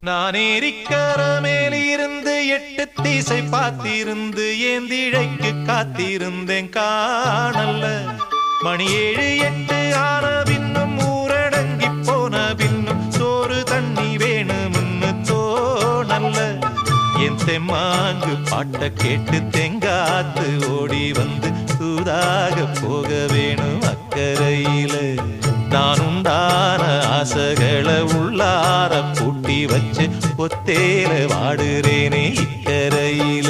நான் ஏரிக்கர மேலிருந்து 8 திசை பார்த்திருந்து ஏந்திழைக்கு காத்திருந்தேன் காணல்ல. மணி 7 8 ஆன பின்னும் ஊரடங்கி போன பின்னும் சோறு தண்ணி வேணும்னு தோணல்ல. என் தெம்மாங்கு பாட்ட கேட்டு தெங்காத்து ஓடி வந்து தூதாக போக வேணும் அக்கறையில. நான் உண்டான ஆசைகளை உள்ளார பூட்டி வச்சு ஒத்தேல வாடுறேனே இக்கரையில.